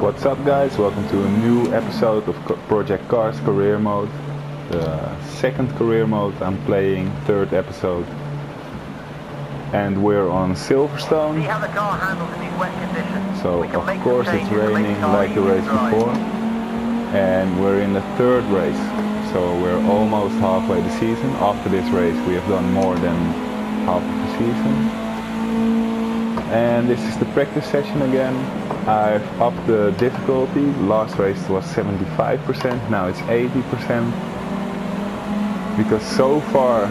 What's up guys, welcome to a new episode of Project Cars Career Mode. The second career mode I'm playing, third episode. And we're on Silverstone. See how the car handles in these wet conditions. So of course it's raining like the race before. And we're in the third race. So we're almost halfway the season. After this race we have done more than half of the season. And this is the practice session again. I've upped the difficulty. Last race was 75%, now it's 80%. Because so far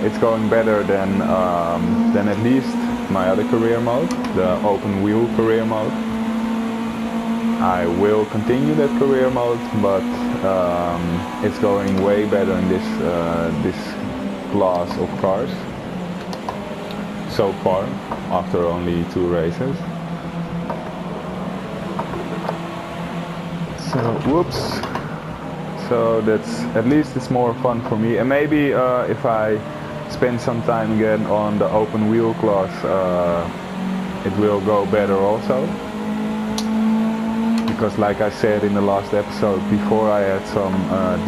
it's going better than at least my other career mode, the open wheel career mode. I will continue that career mode, but it's going way better in this class of cars so far, after only 2 races. So whoops. So that's, at least it's more fun for me, and maybe if I spend some time again on the open wheel class, it will go better also. Because like I said in the last episode, before I had some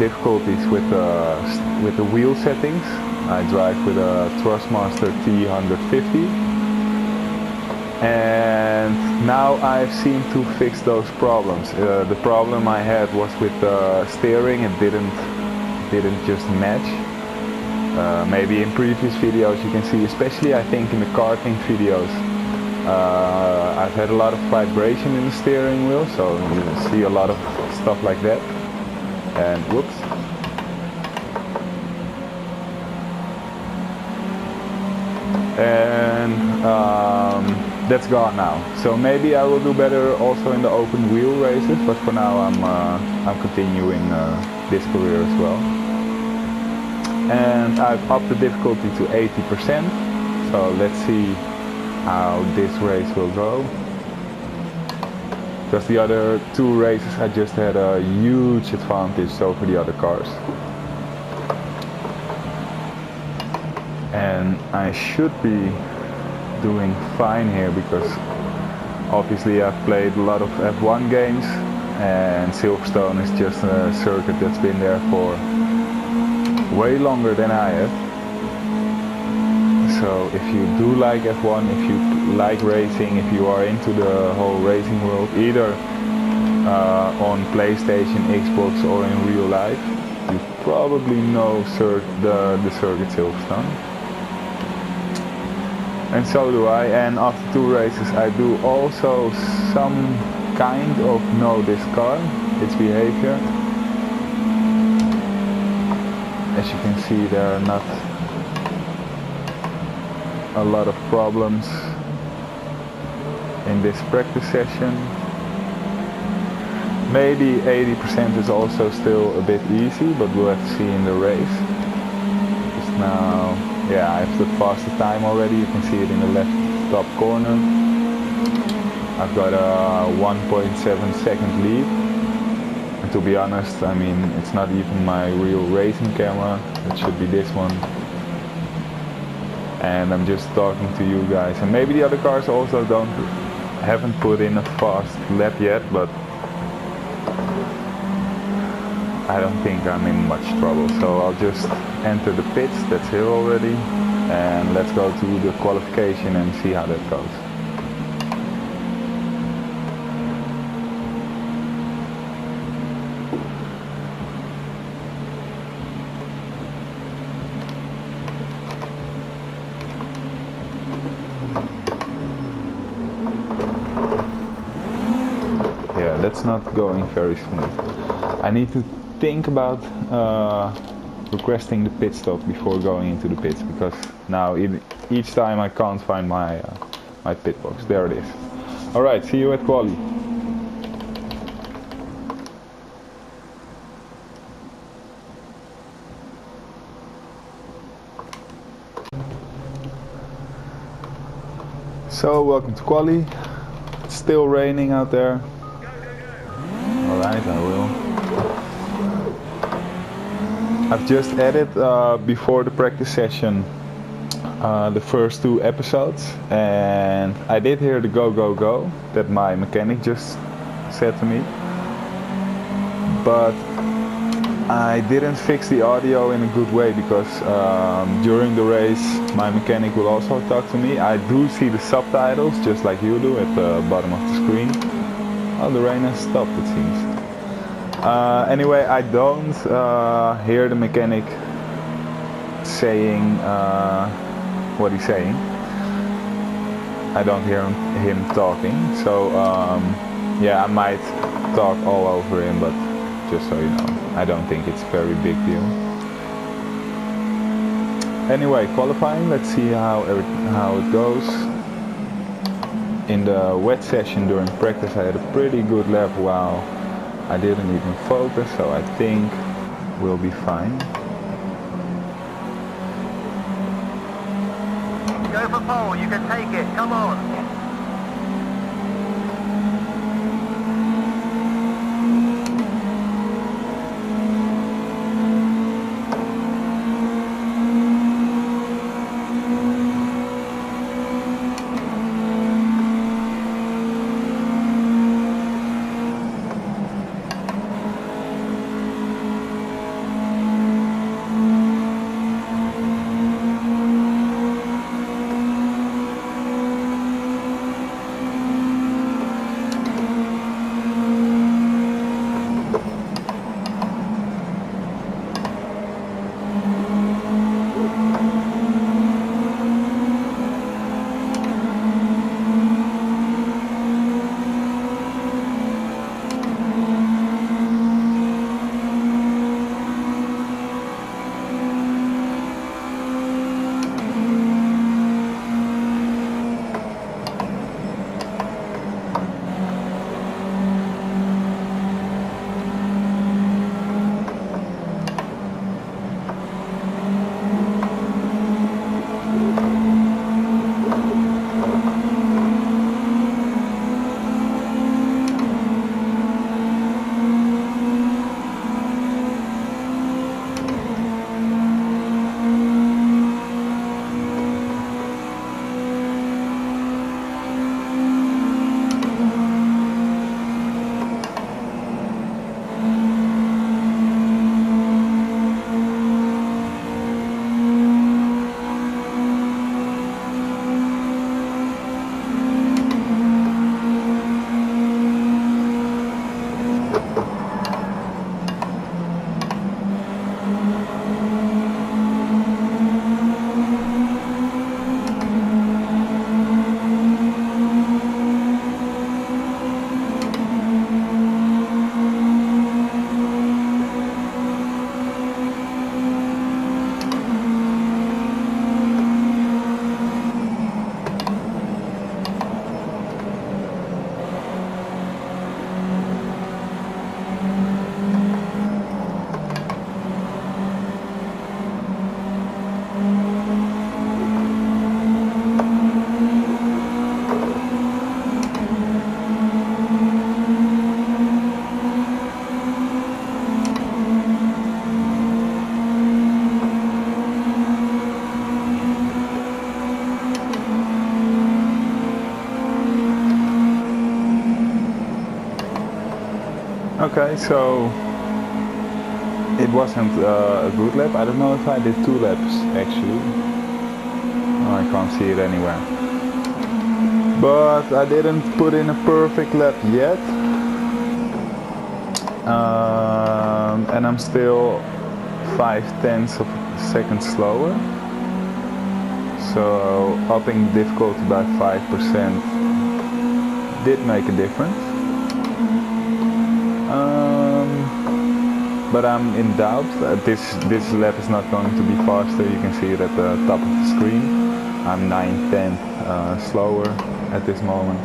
difficulties with the wheel settings. I drive with a Thrustmaster T150, and now I've seemed to fix those problems. The problem I had was with the steering. It didn't just match. Maybe in previous videos you can see, especially I think in the karting videos, I've had a lot of vibration in the steering wheel, so you see a lot of stuff like that. And whoops. And that's gone now. So maybe I will do better also in the open wheel races, but for now I'm continuing this career as well. And I've upped the difficulty to 80%. So let's see how this race will go. Because the other 2 races I just had a huge advantage over the other cars. And I should be doing fine here, because obviously I've played a lot of F1 games, and Silverstone is just a circuit that's been there for way longer than I have. So if you do like F1, if you like racing, if you are into the whole racing world, either on PlayStation, Xbox or in real life, you probably know the circuit Silverstone. And so do I, and after 2 races I do also some kind of know this car, its behavior. As you can see, there are not a lot of problems in this practice session. Maybe 80% is also still a bit easy, but we'll have to see in the race. Just now, yeah, I have the fastest time already. You can see it in the left top corner. I've got a 1.7 second lead. And to be honest, I mean, it's not even my real racing camera. It should be this one. And I'm just talking to you guys. And maybe the other cars also haven't put in a fast lap yet, but I don't think I'm in much trouble. So I'll just enter the pits, that's here already, and let's go to the qualification and see how that goes. Yeah, that's not going very smooth. I need to think about requesting the pit stop before going into the pits, because now each time I can't find my my pit box. There it is. Alright, see you at quali. So welcome to quali. It's still raining out there. Alright, I will. I've just added before the practice session the first 2 episodes, and I did hear the go go go that my mechanic just said to me, but I didn't fix the audio in a good way because during the race my mechanic will also talk to me. I do see the subtitles just like you do at the bottom of the screen. Oh, the rain has stopped, it seems. Anyway, I don't hear the mechanic saying what he's saying. I don't hear him talking, so yeah, I might talk all over him, but just so you know, I don't think it's a very big deal. Anyway, qualifying, let's see how it goes. In the wet session during practice I had a pretty good lap while I didn't even focus, so I think we'll be fine. Go for pole, you can take it, come on. Okay, so it wasn't a good lap. I don't know if I did 2 laps actually. Oh, I can't see it anywhere. But I didn't put in a perfect lap yet. And I'm still 0.5 of a second slower. So upping the difficulty by 5% did make a difference. But I'm in doubt. This lap is not going to be faster. You can see it at the top of the screen. I'm 9/10 slower at this moment.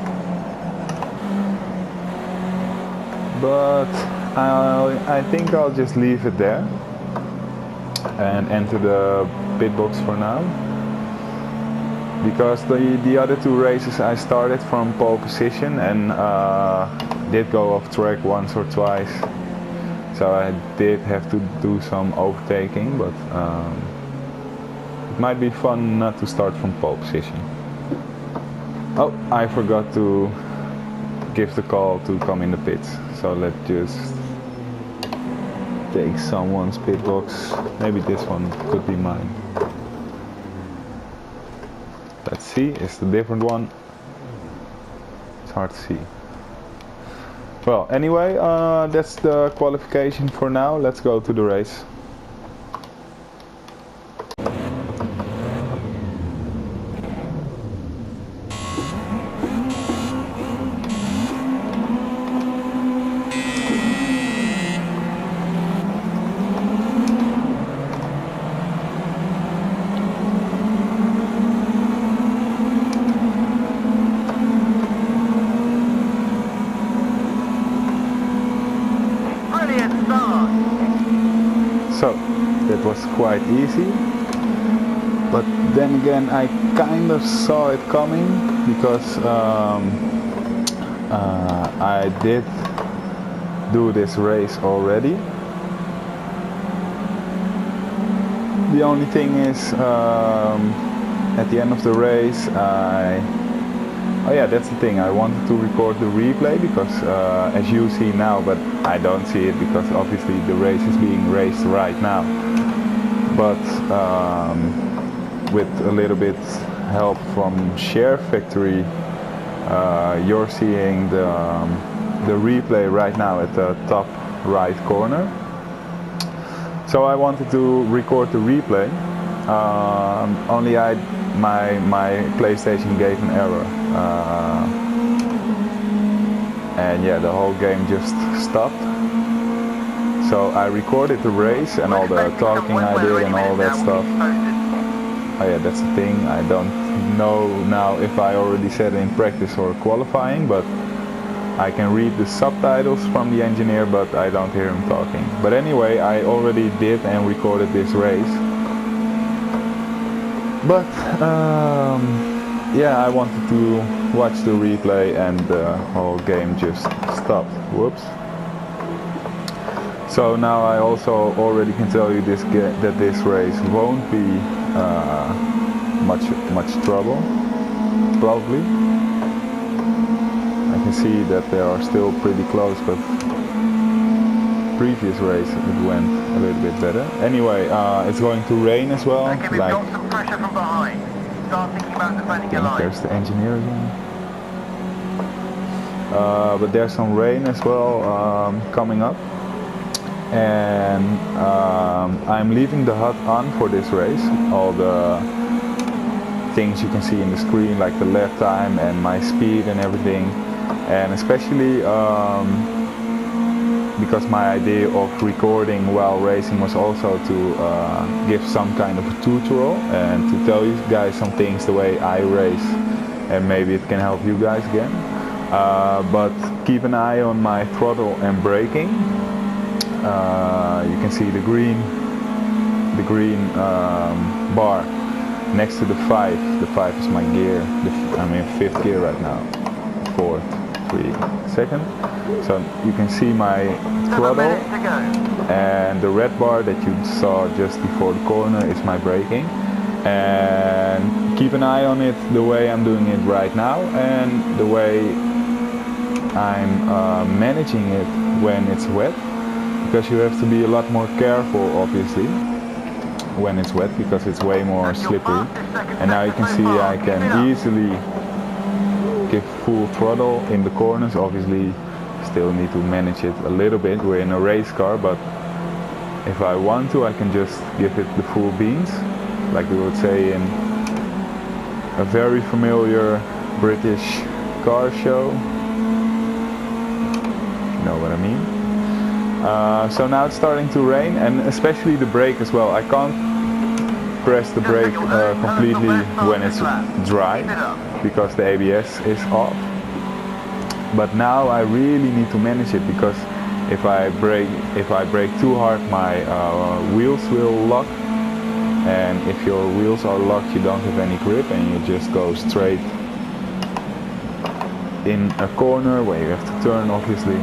But I think I'll just leave it there and enter the pit box for now. Because the other 2 races I started from pole position and did go off track once or twice. So I did have to do some overtaking, but It might be fun not to start from pole position. Oh, I forgot to give the call to come in the pits. So let's just take someone's pit box. Maybe this one could be mine. Let's see, it's the different one. It's hard to see. Well, anyway, that's the qualification for now. Let's go to the race. So, that was quite easy, but then again I kind of saw it coming because I did do this race already. The only thing is at the end of the race oh yeah, that's the thing, I wanted to record the replay because as you see now, but I don't see it because obviously the race is being raced right now. But with a little bit help from Share Factory, you're seeing the replay right now at the top right corner. So I wanted to record the replay, only my PlayStation gave an error. And yeah, the whole game just stopped. So I recorded the race and all the talking I did and all that stuff. Oh yeah, that's the thing. I don't know now if I already said it in practice or qualifying, but I can read the subtitles from the engineer, but I don't hear him talking. But anyway, I already did and recorded this race. But yeah, I wanted to watch the replay and the whole game just stopped. Whoops. So now I also already can tell you that this race won't be much trouble, probably. I can see that they are still pretty close, but previous race it went a little bit better. Anyway, it's going to rain as well. Okay, we've got some pressure from behind. Start thinking about defending your line. There's the engineer again. But there's some rain as well coming up. And I'm leaving the HUD on for this race. All the things you can see in the screen, like the lap time and my speed and everything. And especially because my idea of recording while racing was also to give some kind of a tutorial and to tell you guys some things the way I race, and maybe it can help you guys again. But keep an eye on my throttle and braking. You can see the green bar next to the 5. The 5 is my gear. I'm in 5th gear right now. 4, 3, 2nd. So you can see my throttle, and the red bar that you saw just before the corner is my braking. And keep an eye on it the way I'm doing it right now and the way I'm managing it when it's wet, because you have to be a lot more careful obviously when it's wet because it's way more slippery. And now you can see I can easily give full throttle in the corners. Obviously still need to manage it a little bit, we're in a race car, but if I want to I can just give it the full beans, like we would say in a very familiar British car show, if you know what I mean. So now it's starting to rain, and especially the brake as well. I can't press the brake completely when it's dry because the ABS is off. But now I really need to manage it, because if I brake too hard, my wheels will lock, and if your wheels are locked you don't have any grip and you just go straight in a corner where you have to turn obviously.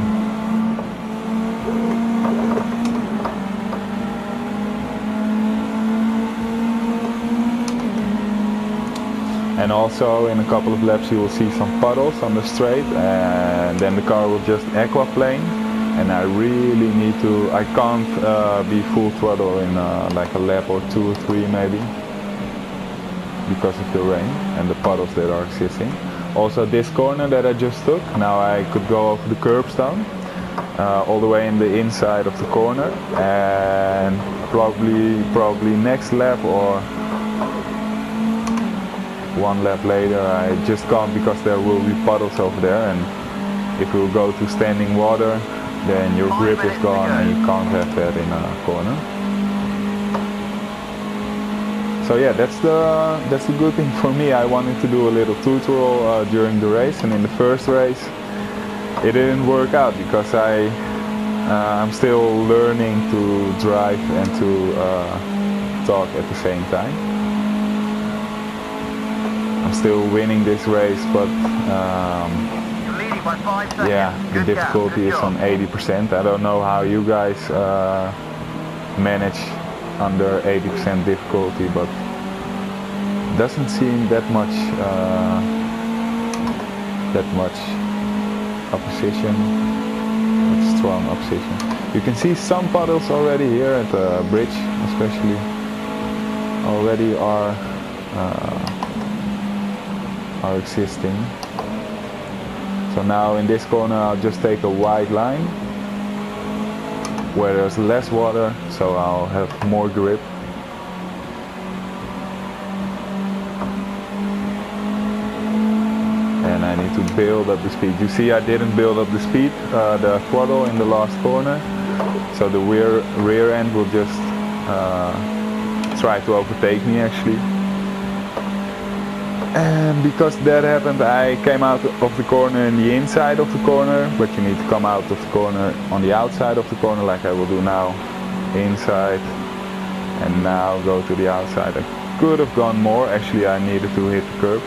And also in a couple of laps you will see some puddles on the straight, and then the car will just aquaplane, and I really need to, I can't be full throttle in like a lap or 2 or 3 maybe, because of the rain and the puddles that are existing. Also this corner that I just took, now I could go over the curbstone all the way in the inside of the corner, and probably next lap or 1 lap later I just can't, because there will be puddles over there, and if you go to standing water then your grip is gone and you can't have that in a corner. So yeah, that's the good thing for me. I wanted to do a little tutorial during the race, and in the first race it didn't work out because I'm still learning to drive and to talk at the same time. I'm still winning this race, but yeah, the difficulty is on 80%. I don't know how you guys manage under 80% difficulty, but it doesn't seem that much opposition, strong opposition. You can see some puddles already here at the bridge, especially already are existing. So now in this corner I'll just take a wide line where there's less water, so I'll have more grip. And I need to build up the speed. You see I didn't build up the speed, the throttle in the last corner, so the rear end will just try to overtake me actually. And because that happened, I came out of the corner in the inside of the corner, but you need to come out of the corner on the outside of the corner, like I will do now. Inside, and now go to the outside. I could have gone more, actually I needed to hit the curbs,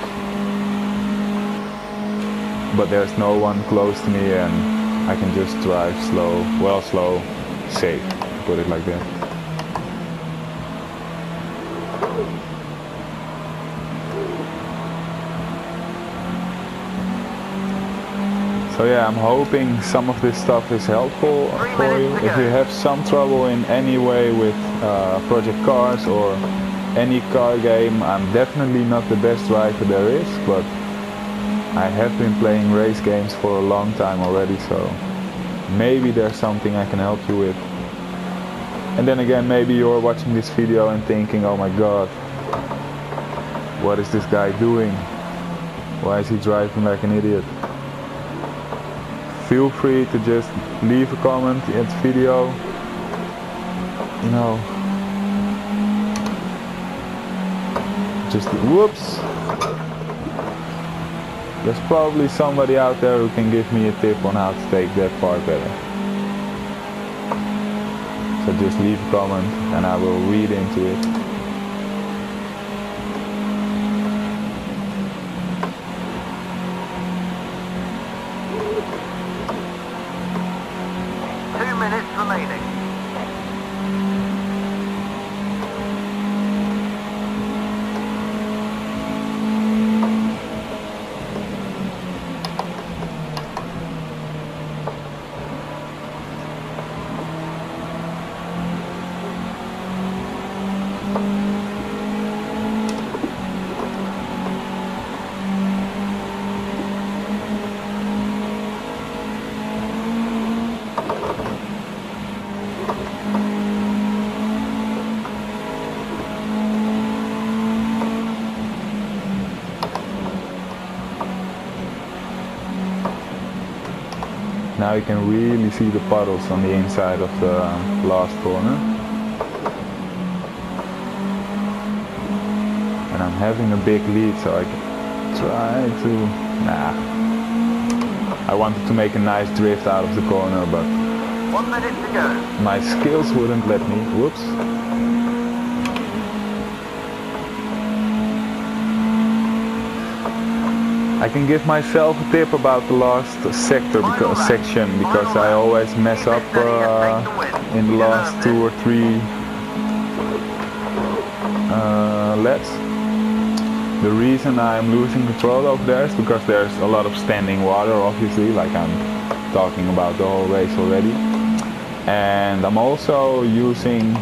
but there's no one close to me and I can just drive slow, well slow, safe, put it like that. So yeah, I'm hoping some of this stuff is helpful for you. If you have some trouble in any way with Project Cars or any car game, I'm definitely not the best driver there is, but I have been playing race games for a long time already, so maybe there's something I can help you with. And then again, maybe you're watching this video and thinking, oh my god, what is this guy doing? Why is he driving like an idiot? Feel free to just leave a comment in the video. You know, just whoops. There's probably somebody out there who can give me a tip on how to take that part better. So just leave a comment and I will read into it. Remaining. Now you can really see the puddles on the inside of the last corner. And I'm having a big lead, so I can try to... I wanted to make a nice drift out of the corner, but 1 minute to go. My skills wouldn't let me. Whoops. I can give myself a tip about the last section because I always mess up in the last 2 or 3 laps. The reason I'm losing control over there is because there's a lot of standing water, obviously, like I'm talking about the whole race already. And I'm also using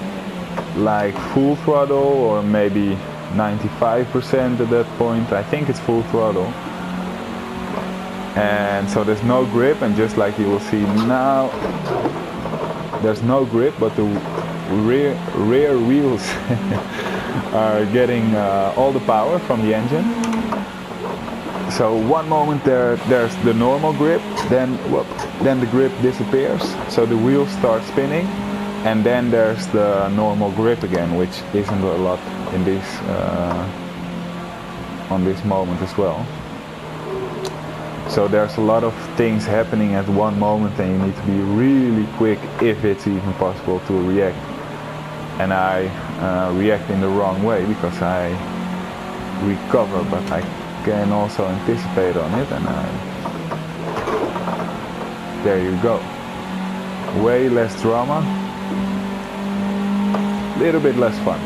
like full throttle, or maybe 95% at that point. I think it's full throttle. And so there's no grip, and just like you will see now, there's no grip, but the rear wheels are getting all the power from the engine. So one moment there's the normal grip, then the grip disappears, so the wheels start spinning, and then there's the normal grip again, which isn't a lot in this on this moment as well. So there's a lot of things happening at one moment, and you need to be really quick if it's even possible to react. And I react in the wrong way because I recover, but I can also anticipate on it, and there you go. Way less drama, little bit less fun.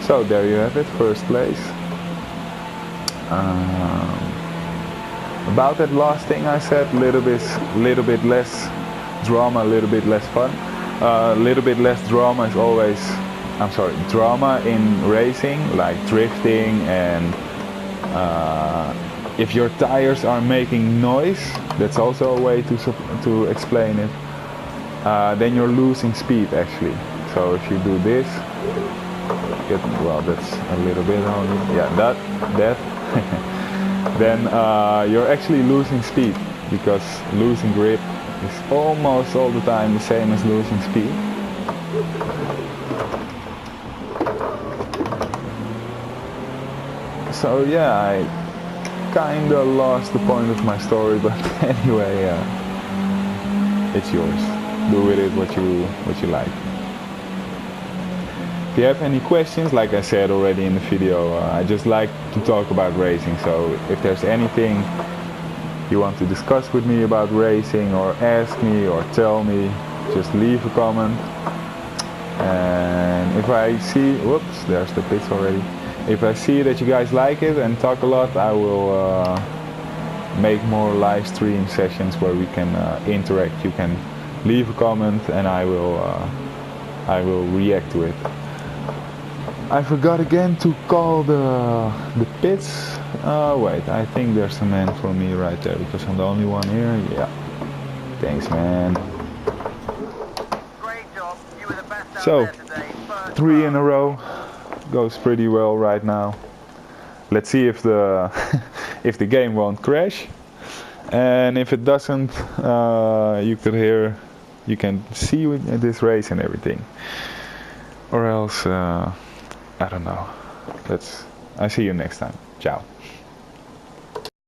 So there you have it, first place. About that last thing I said, little bit less drama, a little bit less fun. A little bit less drama is always, drama in racing, like drifting, and if your tires are making noise, that's also a way to explain it. Then you're losing speed actually. So if you do this, well, that's a little bit only, yeah, that then you're actually losing speed, because losing grip is almost all the time the same as losing speed. So yeah, I kinda lost the point of my story, but anyway, it's yours. Do with it what you like. If you have any questions, like I said already in the video, I just like to talk about racing, so if there's anything you want to discuss with me about racing, or ask me, or tell me, just leave a comment. And if I see, whoops, there's the pits already. If I see that you guys like it and talk a lot, I will make more live stream sessions where we can interact. You can leave a comment and I will react to it. I forgot again to call the pits. Wait, I think there's a man for me right there, because I'm the only one here. Yeah. Thanks, man. Great job. You were the best out So, there today. First 3 in class. a row. Goes pretty well right now. Let's see if the if the game won't crash. And if it doesn't, you can see this race and everything. Or else, I don't know. I see you next time. Ciao.